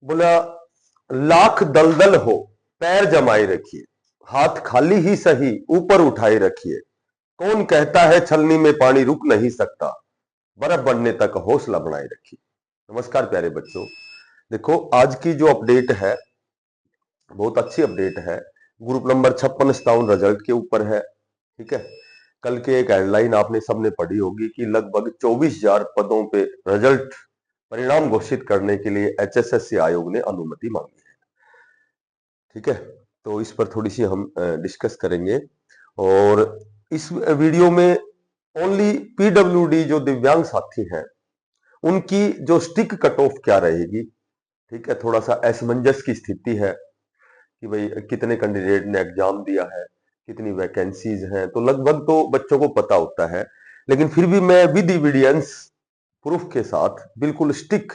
बोला, लाख दलदल हो पैर जमाए रखिए, हाथ खाली ही सही ऊपर उठाए रखिए। कौन कहता है छलनी में पानी रुक नहीं सकता, बर्फ बनने तक हौसला बनाए रखिए। नमस्कार प्यारे बच्चों, देखो आज की जो अपडेट है बहुत अच्छी अपडेट है। ग्रुप नंबर 56 रिजल्ट के ऊपर है। ठीक है, कल के एक हेडलाइन आपने सबने पढ़ी होगी कि लगभग 24,000 पदों पे रिजल्ट परिणाम घोषित करने के लिए एचएसएससी आयोग ने अनुमति मांगी है। ठीक है, तो इस पर थोड़ी सी हम डिस्कस करेंगे और इस वीडियो में ओनली पीडब्ल्यूडी जो दिव्यांग साथी हैं उनकी जो स्टिक कट ऑफ क्या रहेगी। ठीक है, थोड़ा सा असमंजस की स्थिति है कि भाई कितने कैंडिडेट ने एग्जाम दिया है, कितनी वैकेंसीज हैं, तो लगभग तो बच्चों को पता होता है, लेकिन फिर भी मैं विद एविडेंस प्रूफ के साथ बिल्कुल स्टिक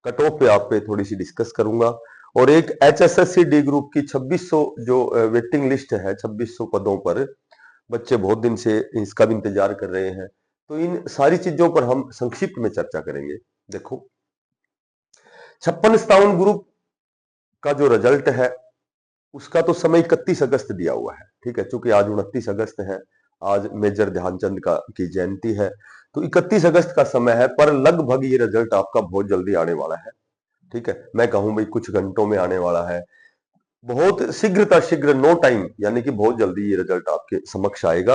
कट ऑफ पे आप पे थोड़ी सी डिस्कस करूंगा। और एक एचएसएससी डी ग्रुप की 2600 जो वेटिंग लिस्ट है, 2600 पदों पर बच्चे बहुत दिन से इसका भी इंतजार कर रहे हैं, तो इन सारी चीजों पर हम संक्षिप्त में चर्चा करेंगे। देखो, 56 ग्रुप का जो रिजल्ट है उसका तो समय 31 अगस्त दिया हुआ है। ठीक है, चूंकि आज 29 अगस्त है, आज मेजर ध्यानचंद का की जयंती है, तो 31 अगस्त का समय है, पर लगभग ये रिजल्ट आपका बहुत जल्दी आने वाला है। ठीक है, मैं कहूं भाई कुछ घंटों में आने वाला है, बहुत शीघ्र नो टाइम, यानी कि बहुत जल्दी ये रिजल्ट आपके समक्ष आएगा।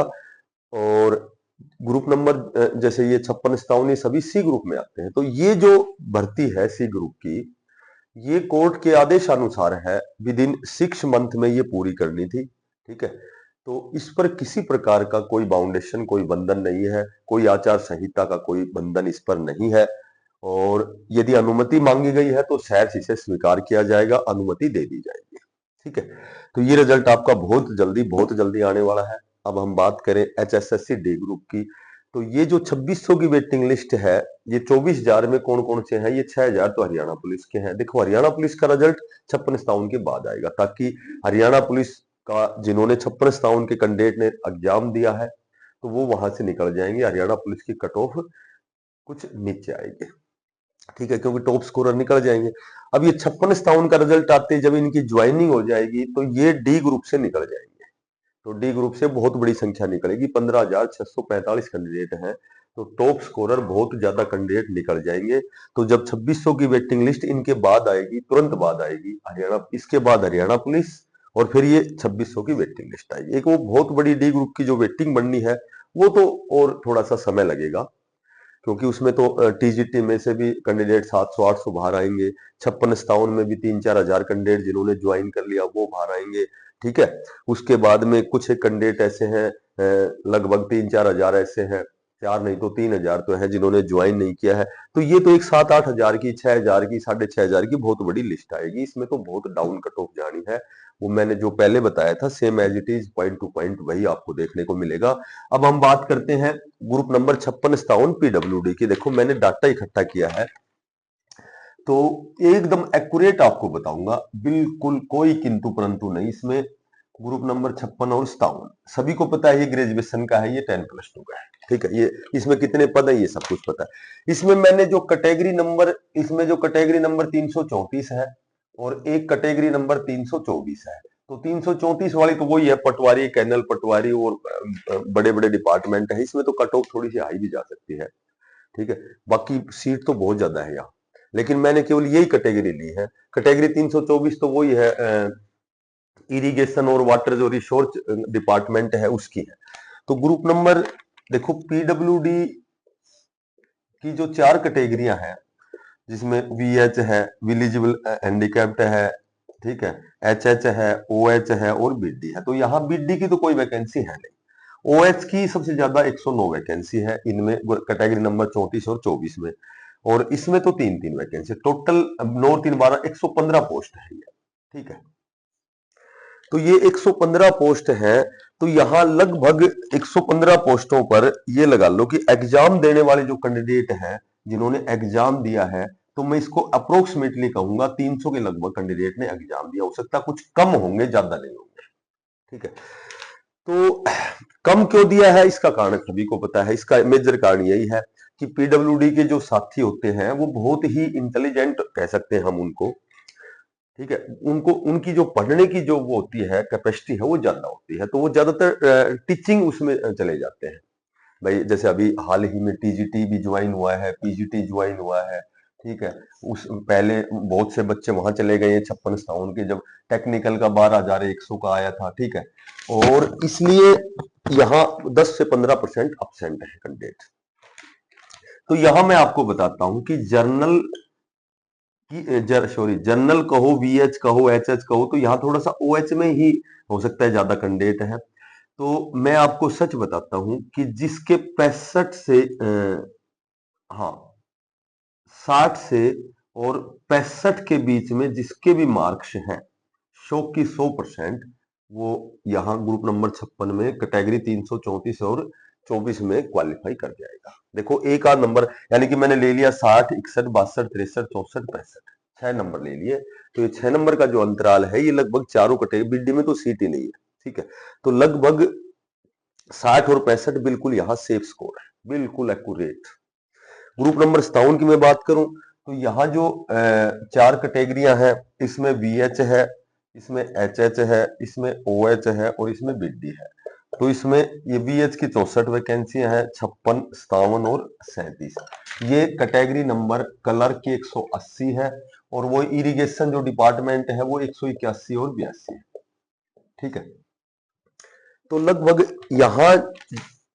और ग्रुप नंबर जैसे ये 56 ये सभी सी ग्रुप में आते हैं, तो ये जो भर्ती है सी ग्रुप की, ये कोर्ट के आदेश अनुसार है, विद इन 6 मंथ में ये पूरी करनी थी। ठीक है, तो इस पर किसी प्रकार का कोई बाउंडेशन, कोई बंधन नहीं है, कोई आचार संहिता का कोई बंधन इस पर नहीं है। और यदि अनुमति मांगी गई है तो सहर्ष इसे स्वीकार किया जाएगा, अनुमति दे दी जाएगी। ठीक है, तो ये रिजल्ट आपका बहुत जल्दी आने वाला है। अब हम बात करें एचएसएससी डी ग्रुप की, तो ये जो 2600 की वेटिंग लिस्ट है, ये 24,000 में कौन कौन से हैं, ये 6,000 तो हरियाणा पुलिस के हैं। देखो, हरियाणा पुलिस का रिजल्ट 56 के बाद आएगा, ताकि हरियाणा पुलिस का जिन्होंने 56 के कैंडिडेट ने एग्जाम दिया है तो वो वहां से निकल जाएंगे, हरियाणा पुलिस की कट ऑफ कुछ नीचे आएगी। ठीक है, क्योंकि टॉप स्कोरर निकल जाएंगे। अब ये 56 का रिजल्ट आते जब इनकी ज्वाइनिंग हो जाएगी तो ये डी ग्रुप से निकल जाएंगे, तो डी ग्रुप से बहुत बड़ी संख्या निकलेगी, 15,645 कैंडिडेट हैं, तो टॉप स्कोरर बहुत ज्यादा कैंडिडेट निकल जाएंगे। तो जब 2600 की वेटिंग लिस्ट इनके बाद आएगी, तुरंत बाद आएगी हरियाणा, इसके बाद हरियाणा पुलिस, और फिर ये 2600 की वेटिंग लिस्ट आएगी। एक वो बहुत बड़ी डी ग्रुप की जो वेटिंग बननी है वो तो और थोड़ा सा समय लगेगा, क्योंकि उसमें तो टीजीटी में से भी कैंडिडेट 700-800 बाहर आएंगे, 56-57 में भी 3-4 हजार कैंडिडेट जिन्होंने ज्वाइन कर लिया वो बाहर आएंगे। ठीक है, उसके बाद में कुछ एक कैंडिडेट ऐसे हैं, लगभग 3-4 हजार ऐसे हैं, 4 नहीं तो 3,000 तो है जिन्होंने ज्वाइन नहीं किया है। तो ये तो एक 7-8 हजार की, 6,000 की, 6,500 की बहुत बड़ी लिस्ट आएगी, इसमें तो बहुत डाउन कट ऑफ जानी है। वो मैंने जो पहले बताया था same as it is, point to point वही आपको देखने को मिलेगा। अब हम बात करते हैं ग्रुप नंबर 56 पीडब्ल्यूडी की। देखो, मैंने डाटा इकट्ठा किया है तो एकदम एक्यूरेट आपको बताऊंगा, बिल्कुल कोई किंतु परंतु नहीं इसमें। ग्रुप नंबर 56 और 57 सभी को पता है, ये ग्रेजुएशन का है, ये 10+2 का है। ठीक है, ये इसमें कितने पद है ये सब कुछ पता है। इसमें मैंने जो कैटेगरी नंबर, इसमें जो कैटेगरी नंबर 334 है और एक कैटेगरी नंबर 324 है, तो 334 वाली तो वही है, पटवारी, कैनल पटवारी और बड़े बड़े डिपार्टमेंट है, इसमें तो कट ऑफ थोड़ी सी हाई भी जा सकती है। ठीक है, बाकी सीट तो बहुत ज्यादा है यहाँ, लेकिन मैंने केवल यही कैटेगरी ली है। कैटेगरी 324 तो वही है, इरिगेशन और वाटर जो रिसोर्स डिपार्टमेंट है उसकी है। तो ग्रुप नंबर देखो, पीडब्ल्यूडी की जो 4 कैटेगरियां हैं, जिसमें वीएच है, विलिजिबल हैंडीकैप्ड है, ठीक है, एचएच है, ओएच है और बीडी है। तो यहाँ बीडी की तो कोई वैकेंसी है नहीं, ओएच की सबसे ज्यादा 109 वैकेंसी है इनमें, कैटेगरी नंबर 34 और 24 में, और इसमें तो 3-3 वैकेंसी, टोटल 9 3 12 115 पोस्ट है ये। ठीक है, तो ये 115 पोस्ट है, तो यहां लगभग 115 पोस्टों पर ये लगा लो कि एग्जाम देने वाले जो कैंडिडेट हैं जिन्होंने एग्जाम दिया है, तो मैं इसको अप्रोक्सीमेटली कहूंगा 300 के लगभग कैंडिडेट ने एग्जाम दिया, हो सकता कुछ कम होंगे, ज्यादा नहीं होंगे। ठीक है, तो कम क्यों दिया है इसका कारण सभी को पता है। इसका मेजर कारण यही है कि पीडब्ल्यूडी के जो साथी होते हैं वो बहुत ही इंटेलिजेंट कह सकते हैं हम उनको, ठीक है, उनको उनकी जो पढ़ने की जो वो होती है कैपेसिटी है वो ज्यादा होती है, तो वो ज्यादातर टीचिंग उसमें चले जाते हैं। भाई जैसे अभी हाल ही में टीजीटी भी ज्वाइन हुआ है, पीजीटी ज्वाइन हुआ है, ठीक है। उस पहले बहुत से बच्चे वहां चले गए 56-57 के, जब टेक्निकल का 12,100 का आया था, ठीक है। और इसलिए यहाँ 10 से 15% अपसेंट है कैंडिडेट। तो यहां मैं आपको बताता हूं कि जर्नल सॉरी जनरल कहो, वीएच कहो, एचएच कहो, तो यहाँ थोड़ा सा ओएच में ही हो सकता है ज्यादा कैंडिडेट है। तो मैं आपको सच बताता हूं कि जिसके 65 से हाँ 60 से और 65 के बीच में जिसके भी मार्क्स हैं 100% वो यहाँ ग्रुप नंबर 56 में कैटेगरी 334 और 24 में क्वालिफाई कर जाएगा। देखो एक आध नंबर, यानी कि मैंने ले लिया 60, 61, 62, 63, 64, 65, 6 नंबर ले लिए। तो ये 6 नंबर का जो अंतराल है ये लगभग चारों कैटेगरी, बीडी में तो सीट ही नहीं है, ठीक है। तो लगभग 60 और 65 बिल्कुल यहाँ सेफ स्कोर है, बिल्कुल एक्यूरेट। ग्रुप नंबर 57 की मैं बात करूं तो यहाँ जो 4 कैटेगरियां हैं, इसमें वीएच है, इसमें एचएच है, इसमें ओएच है और इसमें बीडी है। तो इसमें ये वीएच की 64 वैकेंसियां हैं, 56, 57 और 37। ये कैटेगरी नंबर क्लर्क की 180 है और वो इरिगेशन जो डिपार्टमेंट है वो 181 और 82 है, ठीक है। तो लगभग यहाँ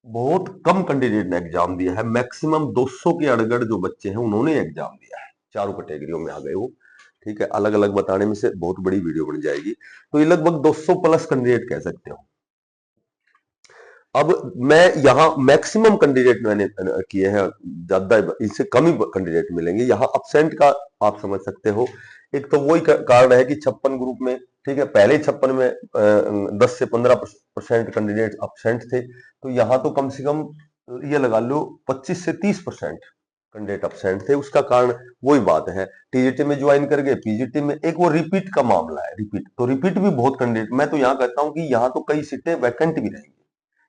बहुत कम कैंडिडेट ने एग्जाम दिया है, मैक्सिमम 200 के अड़गड़ जो बच्चे हैं उन्होंने एग्जाम दिया है, चारों कैटेगरियों में आ गए वो, ठीक है। अलग अलग बताने में से बहुत बड़ी वीडियो बन जाएगी। तो ये लगभग 200 प्लस कैंडिडेट कह सकते हो। अब मैं यहाँ मैक्सिमम कैंडिडेट मैंने किए हैं, ज्यादा इससे कम ही कैंडिडेट मिलेंगे। यहाँ अपसेंट का आप समझ सकते हो, एक तो वही कारण है कि 56 ग्रुप में, ठीक है, पहले ही 56 में 10 से 15% कैंडिडेट अपसेंट थे। तो यहाँ तो कम से कम ये लगा लो 25 से 30% कैंडिडेट अपसेंट थे। उसका कारण वही बात है, टीजीटी में ज्वाइन कर गए, पीजीटी में एक वो रिपीट का मामला है, रिपीट तो रिपीट भी बहुत कैंडिडेट, मैं तो यहाँ कहता हूँ कि यहाँ तो कई सीटें वैकेंट भी रहेंगी।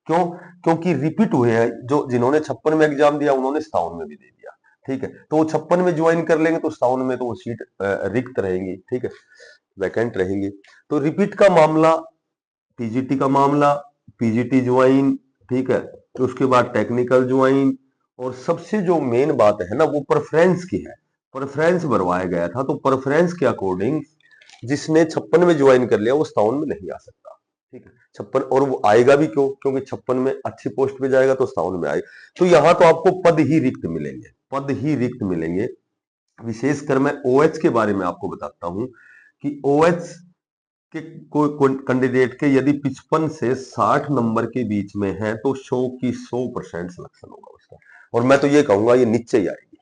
क्यों? क्योंकि रिपीट हुए हैं, जो जिन्होंने 56 में एग्जाम दिया उन्होंने 57 में भी दे दिया, ठीक है। तो वो 56 में ज्वाइन कर लेंगे तो 57 में तो वो सीट रिक्त रहेंगी, ठीक है, वैकेंट रहेंगी। तो रिपीट का मामला, पीजीटी का मामला, पीजीटी ज्वाइन, ठीक है, तो उसके बाद टेक्निकल ज्वाइन, और सबसे जो मेन बात है ना वो प्रेफरेंस की है। प्रेफरेंस भरवाया गया था, तो प्रेफरेंस के अकॉर्डिंग जिसने 56 में ज्वाइन कर लिया वो 57 में नहीं आ सकता, ठीक है। 56, और वो आएगा भी क्यों? क्योंकि 56 में अच्छी पोस्ट पे जाएगा तो 57 में आएगा। तो यहां तो आपको पद ही रिक्त मिलेंगे, पद ही रिक्त मिलेंगे। विशेषकर मैं ओएच के बारे में आपको बताता हूं कि ओएच के कोई कैंडिडेट के यदि 55 से 60 नंबर के बीच में है तो 100 की 100% सिलेक्शन होगा उसका। और मैं तो ये कहूंगा ये नीचे ही आएगी,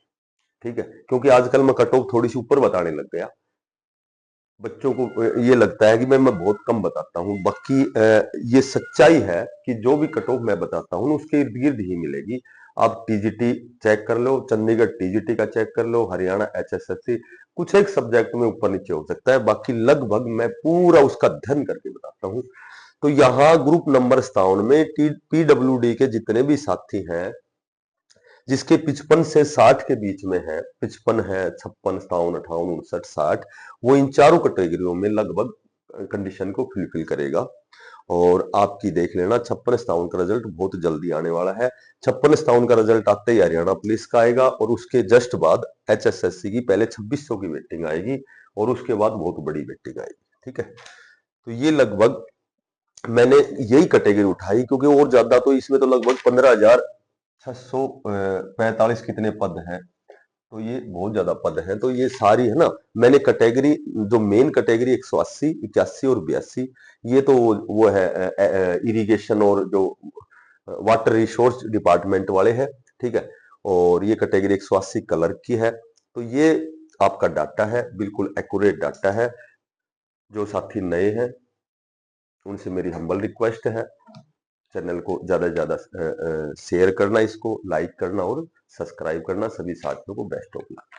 ठीक है, क्योंकि आजकल मैं कट ऑफ थोड़ी सी ऊपर बताने लग गया। बच्चों को ये लगता है कि मैं बहुत कम बताता हूँ, बाकी ये सच्चाई है कि जो भी कट ऑफ मैं बताता हूँ उसके इर्द गिर्द ही मिलेगी। आप टीजीटी चेक कर लो, चंडीगढ़ टीजीटी का चेक कर लो, हरियाणा एचएसएससी, कुछ एक सब्जेक्ट में ऊपर नीचे हो सकता है, बाकी लगभग मैं पूरा उसका अध्ययन करके बताता हूँ। तो यहाँ ग्रुप नंबर 57 में पीडब्ल्यूडी के जितने भी साथी हैं जिसके 55 से 60 के बीच में है, 55 है, 56, 57, 58, 59, 60, वो इन चारों कैटेगरियों में लगभग कंडीशन को फुलफिल करेगा। और आपकी देख लेना 56-57 का रिजल्ट बहुत जल्दी आने वाला है। 56-57 का रिजल्ट आते ही हरियाणा पुलिस का आएगा और उसके जस्ट बाद एचएसएससी की पहले 2600 की वेटिंग आएगी और उसके बाद बहुत बड़ी वेटिंग आएगी, ठीक है। तो ये लगभग मैंने यही कैटेगरी उठाई क्योंकि और ज्यादा तो इसमें तो लगभग 15,645 कितने पद हैं, तो ये बहुत ज्यादा पद हैं। तो ये सारी है ना, मैंने कैटेगरी जो मेन कैटेगरी 180, 81 और 82, ये तो वो है इरिगेशन और जो वाटर रिसोर्स डिपार्टमेंट वाले हैं, ठीक है। और ये कैटेगरी 180 कलर की है। तो ये आपका डाटा है, बिल्कुल एक्यूरेट डाटा है। जो साथी नए हैं उनसे मेरी हम्बल रिक्वेस्ट है, चैनल को ज्यादा से ज्यादा शेयर करना, इसको लाइक करना और सब्सक्राइब करना। सभी साथियों को बेस्ट ऑफ लक।